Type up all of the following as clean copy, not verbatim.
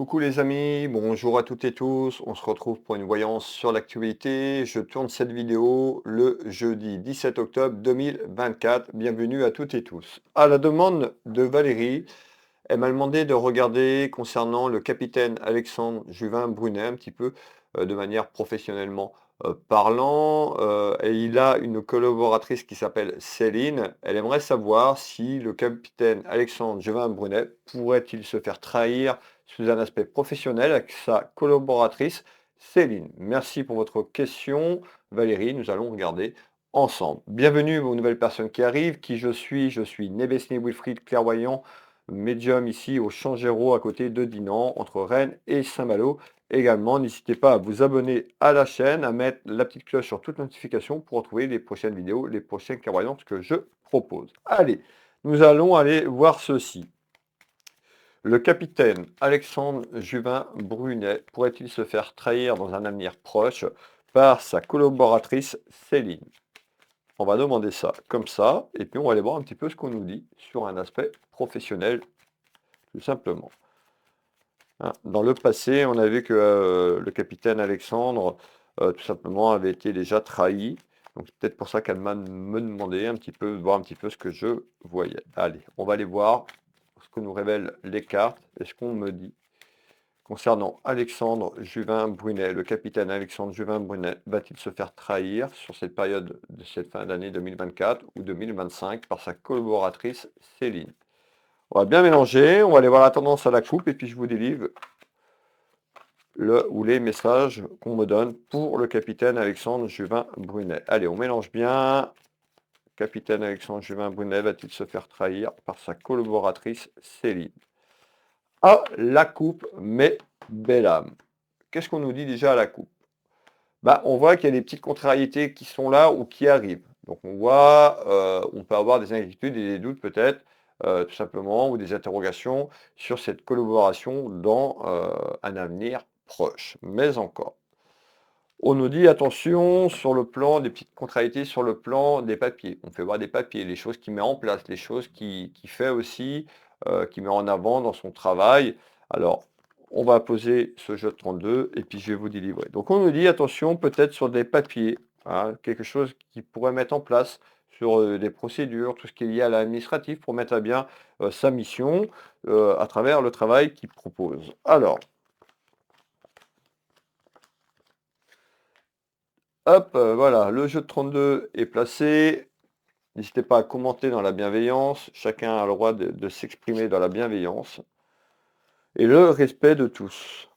Coucou les amis, bonjour à toutes et tous. On se retrouve pour une voyance sur l'actualité. Je tourne cette vidéo le jeudi 17 octobre 2024. Bienvenue à toutes et tous. À la demande de Valérie, elle m'a demandé de regarder concernant le capitaine Alexandre Juvin Brunet, un petit peu de manière professionnellement parlant. Et il a une collaboratrice qui s'appelle Céline. Elle aimerait savoir si le capitaine Alexandre Juvin Brunet pourrait-il se faire trahir sous un aspect professionnel avec sa collaboratrice Céline. Merci pour votre question, Valérie. Nous allons regarder ensemble. Bienvenue aux nouvelles personnes qui arrivent. Qui je suis? Je suis Nebesni Wilfried, clairvoyant médium ici au Changéro à côté de Dinan, entre Rennes et Saint-Malo. Également, n'hésitez pas à vous abonner à la chaîne, à mettre la petite cloche sur toute notification pour retrouver les prochaines vidéos, les prochaines clairvoyances que je propose. Allez, nous allons aller voir ceci. Le capitaine Alexandre Juvin Brunet pourrait-il se faire trahir dans un avenir proche par sa collaboratrice Céline? On va demander ça comme ça, et puis on va aller voir un petit peu ce qu'on nous dit sur un aspect professionnel, tout simplement. Hein, dans le passé, on a vu que le capitaine Alexandre, tout simplement, avait été déjà trahi. Donc c'est peut-être pour ça qu'elle m'a me demandé un petit peu, de voir un petit peu ce que je voyais. Allez, on va aller voir ce que nous révèlent les cartes et ce qu'on me dit. Concernant Alexandre Juvin Brunet, le capitaine Alexandre Juvin Brunet va-t-il se faire trahir sur cette période de cette fin d'année 2024 ou 2025 par sa collaboratrice Céline? On va bien mélanger, on va aller voir la tendance à la coupe et puis je vous délivre le ou les messages qu'on me donne pour le capitaine Alexandre Juvin Brunet. Allez, on mélange bien. Capitaine Alexandre Juvin Brunet va-t-il se faire trahir par sa collaboratrice Céline? Ah, la coupe, mais belle âme. Qu'est-ce qu'on nous dit déjà à la coupe? Bah, on voit qu'il y a des petites contrariétés qui sont là ou qui arrivent. Donc on voit, on peut avoir des inquiétudes et des doutes peut-être, tout simplement, ou des interrogations sur cette collaboration dans un avenir proche. Mais encore, on nous dit attention sur le plan des petites contrariétés, sur le plan des papiers. On fait voir des papiers, les choses qu'il met en place, les choses qui fait aussi, qu'il met en avant dans son travail. Alors, on va poser ce jeu de 32 et puis je vais vous délivrer. Donc on nous dit attention peut-être sur des papiers, hein, quelque chose qui pourrait mettre en place sur des procédures, tout ce qui est lié à l'administratif pour mettre à bien sa mission à travers le travail qu'il propose. Alors, hop, voilà, le jeu de 32 est placé. N'hésitez pas à commenter dans la bienveillance. Chacun a le droit de s'exprimer dans la bienveillance. Et le respect de tous.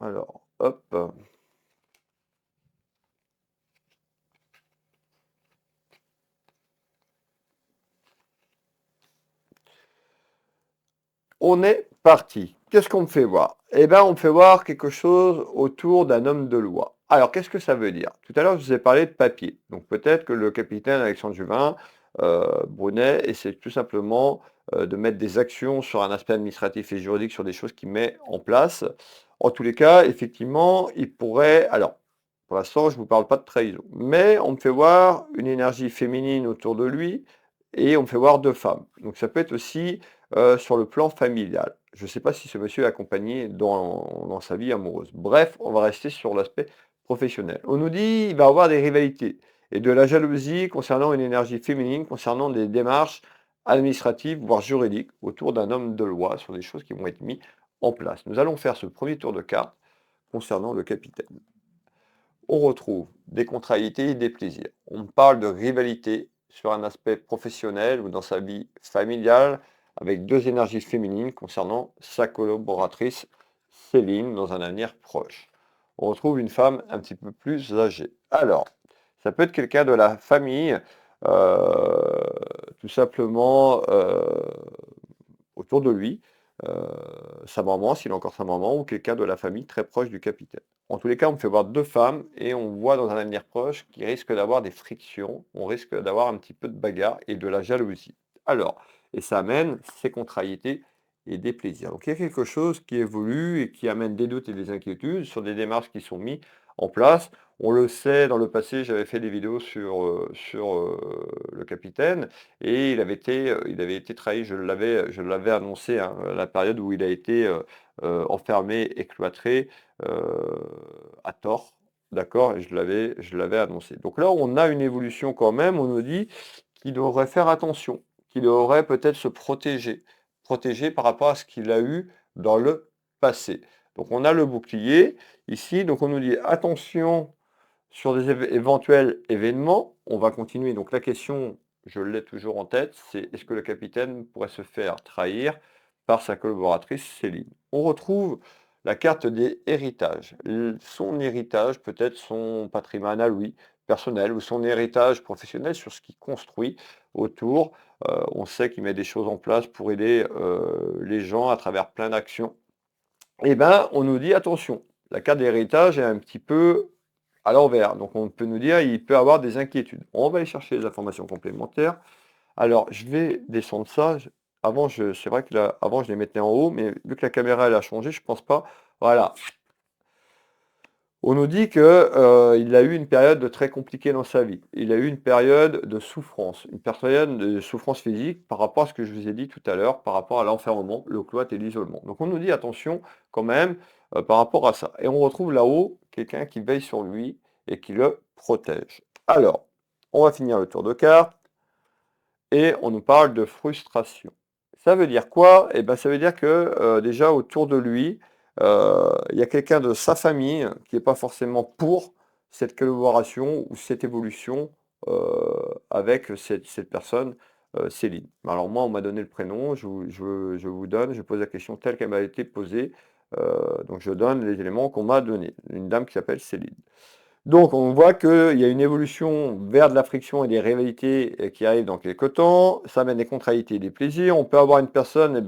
Alors, hop. On est parti. Qu'est-ce qu'on me fait voir? Eh bien, on me fait voir quelque chose autour d'un homme de loi. Alors, qu'est-ce que ça veut dire? Tout à l'heure, je vous ai parlé de papier. Donc, peut-être que le capitaine Alexandre Juvin, Brunet, essaie tout simplement de mettre des actions sur un aspect administratif et juridique, sur des choses qu'il met en place. En tous les cas, effectivement, il pourrait... Alors, pour l'instant, je ne vous parle pas de trahison. Mais on me fait voir une énergie féminine autour de lui et on me fait voir deux femmes. Donc, ça peut être aussi sur le plan familial. Je ne sais pas si ce monsieur est accompagné dans sa vie amoureuse. Bref, on va rester sur l'aspect professionnel. On nous dit qu'il va avoir des rivalités et de la jalousie concernant une énergie féminine, concernant des démarches administratives, voire juridiques, autour d'un homme de loi, sur des choses qui vont être mises en place. Nous allons faire ce premier tour de carte concernant le capitaine. On retrouve des contrariétés et des plaisirs. On parle de rivalité sur un aspect professionnel ou dans sa vie familiale, avec deux énergies féminines concernant sa collaboratrice Céline dans un avenir proche. On retrouve une femme un petit peu plus âgée. Alors, ça peut être quelqu'un de la famille, tout simplement autour de lui, sa maman, s'il a encore sa maman, ou quelqu'un de la famille très proche du capitaine. En tous les cas, on me fait voir deux femmes et on voit dans un avenir proche qu'il risque d'avoir des frictions, on risque d'avoir un petit peu de bagarre et de la jalousie. Alors, et ça amène ces contrariétés et des plaisirs. Donc il y a quelque chose qui évolue et qui amène des doutes et des inquiétudes sur des démarches qui sont mises en place. On le sait, dans le passé, j'avais fait des vidéos sur le capitaine et il avait été trahi. Je l'avais annoncé, hein, à la période où il a été enfermé et cloîtré à tort. D'accord? Et je l'avais annoncé. Donc là, on a une évolution quand même. On nous dit qu'il devrait faire attention, qu'il devrait peut-être se protéger, protéger par rapport à ce qu'il a eu dans le passé. Donc on a le bouclier ici. Donc on nous dit attention sur des éventuels événements. On va continuer. Donc la question, je l'ai toujours en tête, c'est est-ce que le capitaine pourrait se faire trahir par sa collaboratrice Céline? On retrouve la carte des héritages. Son héritage, peut-être son patrimoine à lui, personnel, ou son héritage professionnel sur ce qu'il construit autour. On sait qu'il met des choses en place pour aider les gens à travers plein d'actions. Eh ben, on nous dit attention, la carte d'héritage est un petit peu à l'envers. Donc on peut nous dire il peut avoir des inquiétudes. On va aller chercher les informations complémentaires. Alors je vais descendre ça. Avant, c'est vrai que là, avant je les mettais en haut, mais vu que la caméra elle a changé, je pense pas. Voilà. On nous dit que il a eu une période très compliquée dans sa vie. Il a eu une période de souffrance, une période de souffrance physique par rapport à ce que je vous ai dit tout à l'heure, par rapport à l'enfermement, le cloître et l'isolement. Donc on nous dit attention quand même par rapport à ça. Et on retrouve là-haut quelqu'un qui veille sur lui et qui le protège. Alors, on va finir le tour de carte et on nous parle de frustration. Ça veut dire quoi? Eh ben, ça veut dire que déjà autour de lui, il y a quelqu'un de sa famille qui n'est pas forcément pour cette collaboration ou cette évolution avec cette personne, Céline. Alors moi, on m'a donné le prénom, je vous donne, je pose la question telle qu'elle m'a été posée, donc je donne les éléments qu'on m'a donnés. Une dame qui s'appelle Céline. Donc, on voit qu'il y a une évolution vers de la friction et des rivalités qui arrivent dans quelques temps. Ça amène des contrariétés et des plaisirs. On peut avoir une personne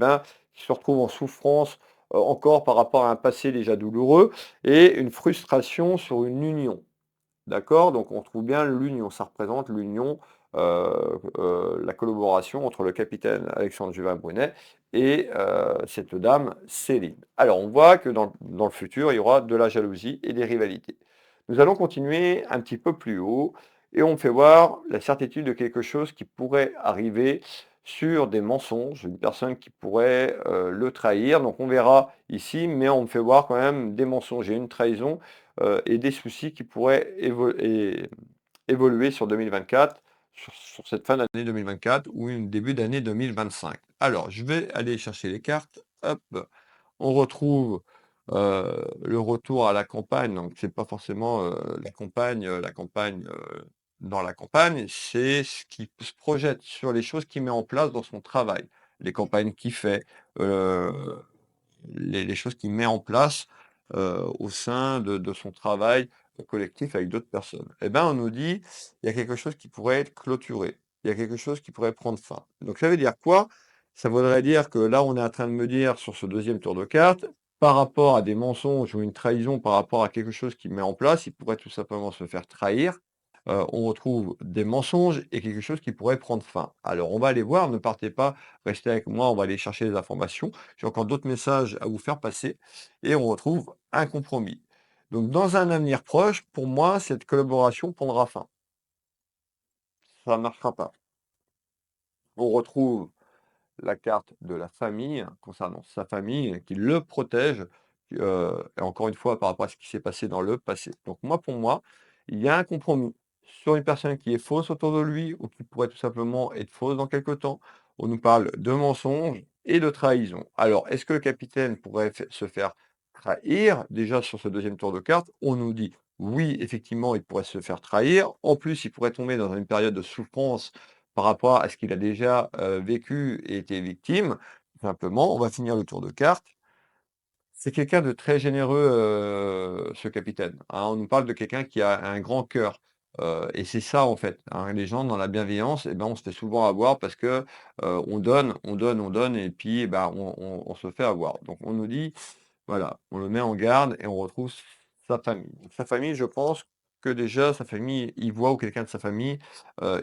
qui se retrouve en souffrance encore par rapport à un passé déjà douloureux et une frustration sur une union. D'accord? Donc, on trouve bien l'union. Ça représente l'union, la collaboration entre le capitaine Alexandre Juvin-Brunet et cette dame Céline. Alors, on voit que dans le futur, il y aura de la jalousie et des rivalités. Nous allons continuer un petit peu plus haut et on me fait voir la certitude de quelque chose qui pourrait arriver sur des mensonges, une personne qui pourrait le trahir. Donc on verra ici, mais on me fait voir quand même des mensonges et une trahison et des soucis qui pourraient évoluer sur 2024, sur cette fin d'année 2024 ou une début d'année 2025. Alors, je vais aller chercher les cartes. Hop, on retrouve le retour à la campagne, donc c'est pas forcément la campagne dans la campagne, c'est ce qui se projette sur les choses qu'il met en place dans son travail, les campagnes qu'il fait, euh, les choses qu'il met en place au sein de son travail collectif avec d'autres personnes. Eh ben, on nous dit il y a quelque chose qui pourrait être clôturé, il y a quelque chose qui pourrait prendre fin. Donc ça veut dire quoi? Ça voudrait dire que là, on est en train de me dire sur ce deuxième tour de carte, par rapport à des mensonges ou une trahison, par rapport à quelque chose qu'il met en place, il pourrait tout simplement se faire trahir. On retrouve des mensonges et quelque chose qui pourrait prendre fin. Alors, on va aller voir, ne partez pas, restez avec moi, on va aller chercher les informations. J'ai encore d'autres messages à vous faire passer et on retrouve un compromis. Donc, dans un avenir proche, pour moi, cette collaboration prendra fin. Ça ne marchera pas. On retrouve la carte de la famille, concernant sa famille, qui le protège, et encore une fois par rapport à ce qui s'est passé dans le passé. Donc moi, pour moi, il y a un compromis sur une personne qui est fausse autour de lui ou qui pourrait tout simplement être fausse dans quelque temps. On nous parle de mensonges et de trahison. Alors, est-ce que le capitaine pourrait se faire trahir? Déjà sur ce deuxième tour de carte, on nous dit oui, effectivement, il pourrait se faire trahir. En plus, il pourrait tomber dans une période de souffrance par rapport à ce qu'il a déjà vécu et été victime, tout simplement. On va finir le tour de cartes. C'est quelqu'un de très généreux, ce capitaine, hein. On nous parle de quelqu'un qui a un grand cœur, et c'est ça, en fait, hein. Les gens dans la bienveillance et ben, on se fait souvent avoir parce que, on donne, on donne, on donne et puis, bah, on se fait avoir. Donc on nous dit voilà, on le met en garde et on retrouve sa famille. Donc sa famille, je pense que déjà sa famille, il voit ou quelqu'un de sa famille,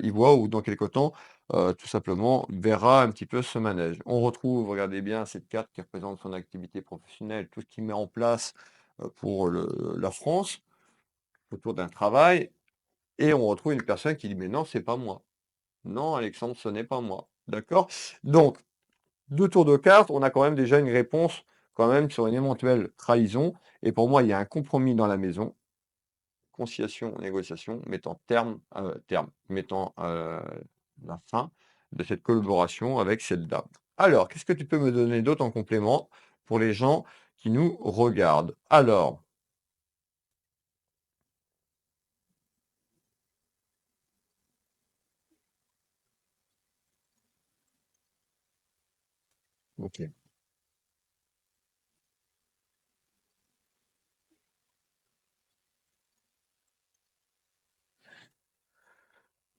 il voit ou dans quelque temps, tout simplement verra un petit peu ce manège. On retrouve, regardez bien cette carte qui représente son activité professionnelle, tout ce qu'il met en place, pour la France. autour d'un travail et on retrouve une personne qui dit: «Mais non, c'est pas moi. Non, Alexandre, ce n'est pas moi». D'accord? Donc 2 tours de cartes, on a quand même déjà une réponse quand même sur une éventuelle trahison et pour moi, il y a un compromis dans la maison, conciliation, négociation, mettant, la fin de cette collaboration avec cette dame. Alors, qu'est-ce que tu peux me donner d'autre en complément pour les gens qui nous regardent? Alors, OK.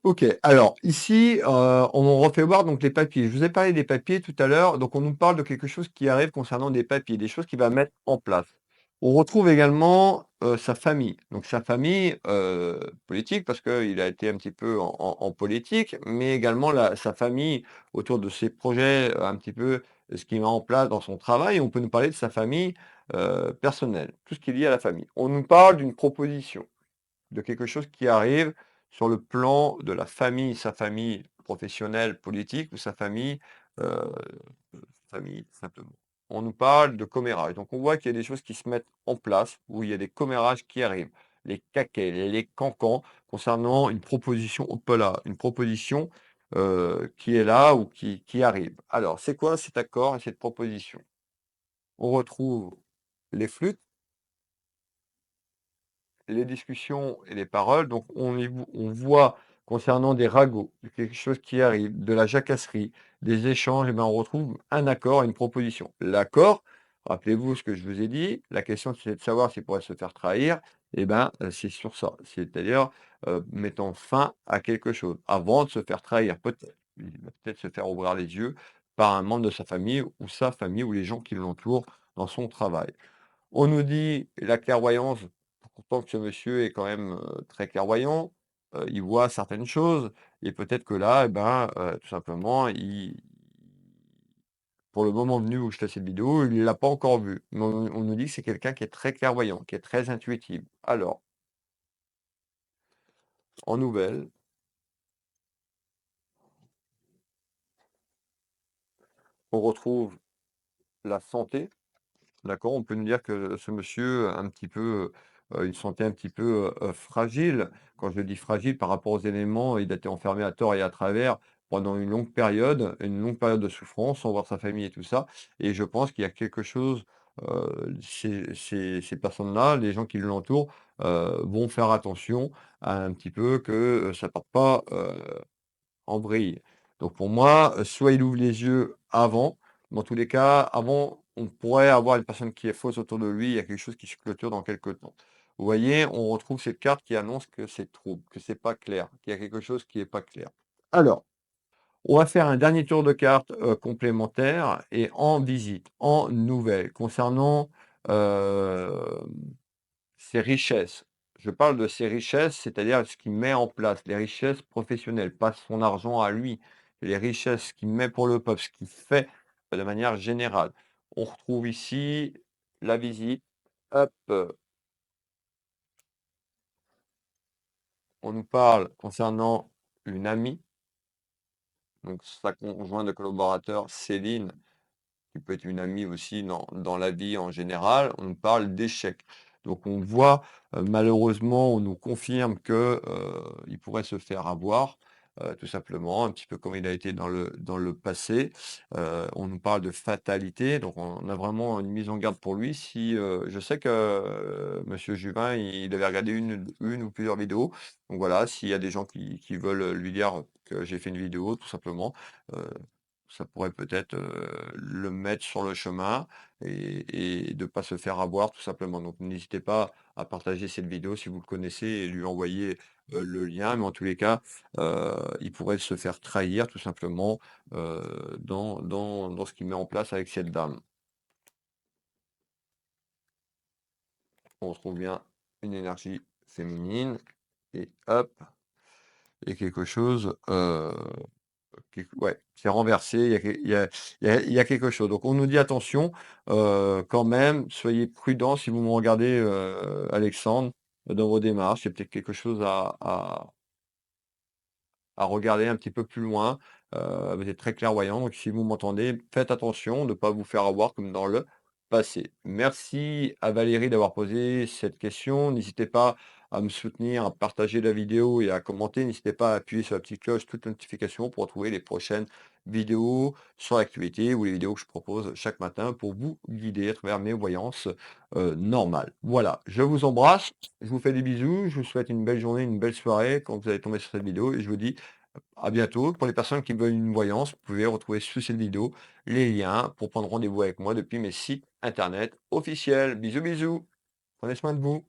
OK, alors ici, on refait voir donc les papiers. Je vous ai parlé des papiers tout à l'heure, donc on nous parle de quelque chose qui arrive concernant des papiers, des choses qu'il va mettre en place. On retrouve également, sa famille. Donc sa famille, politique parce qu'il a été un petit peu en politique, mais également sa famille autour de ses projets, un petit peu ce qu'il met en place dans son travail. On peut nous parler de sa famille, personnelle, tout ce qui est lié à la famille. On nous parle d'une proposition de quelque chose qui arrive sur le plan de la famille, sa famille professionnelle, politique ou sa heu, famille simplement. On nous parle de commérage, donc on voit qu'il y a des choses qui se mettent en place, où il y a des commérages qui arrivent, les caquets, les cancans concernant une proposition, hop là, une proposition, qui est là ou qui arrive. Alors, c'est quoi cet accord et cette proposition? On retrouve les flûtes, les discussions et les paroles, donc on voit concernant des ragots, quelque chose qui arrive, de la jacasserie, des échanges, et ben, on retrouve un accord, une proposition. L'accord, rappelez-vous ce que je vous ai dit, la question c'est de savoir s'il pourrait se faire trahir, et ben, c'est sur ça, c'est-à-dire, mettant fin à quelque chose, avant de se faire trahir, peut-être. Il va peut-être se faire ouvrir les yeux par un membre de sa famille ou sa famille ou les gens qui l'entourent dans son travail. On nous dit la clairvoyance, pourtant que ce monsieur est quand même, très clairvoyant, il voit certaines choses et peut-être que là, eh ben, tout simplement, pour le moment venu où je fais cette vidéo, il ne l'a pas encore vu. Mais on nous dit que c'est quelqu'un qui est très clairvoyant, qui est très intuitif. Alors, en nouvelles, on retrouve la santé. D'accord, on peut nous dire que ce monsieur a un petit peu, une santé un petit peu, fragile. Quand je dis fragile par rapport aux éléments, il a été enfermé à tort et à travers pendant une longue période de souffrance, sans voir sa famille et tout ça et je pense qu'il y a quelque chose, ces personnes-là, les gens qui l'entourent, vont faire attention à un petit peu que, ça parte pas, en vrille. Donc pour moi, soit il ouvre les yeux avant, dans tous les cas, avant, on pourrait avoir une personne qui est fausse autour de lui, il y a quelque chose qui se clôture dans quelque temps. Vous voyez, on retrouve cette carte qui annonce que c'est trouble, que c'est pas clair, qu'il y a quelque chose qui est pas clair. Alors, on va faire un dernier tour de cartes, complémentaire et en visite, en nouvelles, concernant, ses richesses. Je parle de ses richesses, c'est-à-dire ce qu'il met en place, les richesses professionnelles, pas son argent à lui, les richesses qu'il met pour le peuple, ce qu'il fait de manière générale. On retrouve ici la visite, hop, on nous parle concernant une amie, donc sa conjointe de collaborateur, Céline, qui peut être une amie aussi dans la vie en général, on nous parle d'échec. Donc on voit, malheureusement, on nous confirme que, il pourrait se faire avoir, tout simplement, un petit peu comme il a été dans le passé. On nous parle de fatalité, donc on a vraiment une mise en garde pour lui. Si, je sais que, monsieur Juvin, il avait regardé une ou plusieurs vidéos. Donc voilà, s'il y a des gens qui veulent, lui dire que j'ai fait une vidéo, tout simplement, heu ça pourrait peut-être, le mettre sur le chemin et de pas se faire avoir tout simplement. Donc n'hésitez pas à partager cette vidéo si vous le connaissez et lui envoyer, le lien. Mais en tous les cas, il pourrait se faire trahir tout simplement, dans ce qu'il met en place avec cette dame. On retrouve bien une énergie féminine et hop et quelque chose, ouais, c'est renversé, il y a quel il y a quelque chose. Donc on nous dit: «Attention, quand même, soyez prudents si vous me regardez, Alexandre». dans vos démarches. C'est peut-être quelque chose à regarder un petit peu plus loin. Vous êtes très clairvoyant, donc si vous m'entendez, faites attention de ne pas vous faire avoir comme dans le passé. Merci à Valérie d'avoir posé cette question. N'hésitez pas à me soutenir, à partager la vidéo et à commenter. N'hésitez pas à appuyer sur la petite cloche, toute notification pour retrouver les prochaines vidéos sur l'actualité ou les vidéos que je propose chaque matin pour vous guider à travers mes voyances normales. Voilà, je vous embrasse, je vous fais des bisous, je vous souhaite une belle journée, une belle soirée quand vous allez tomber sur cette vidéo et je vous dis à bientôt. Pour les personnes qui veulent une voyance, vous pouvez retrouver sous cette vidéo les liens pour prendre rendez-vous avec moi depuis mes sites internet officiels. Bisous, bisous. Prenez soin de vous.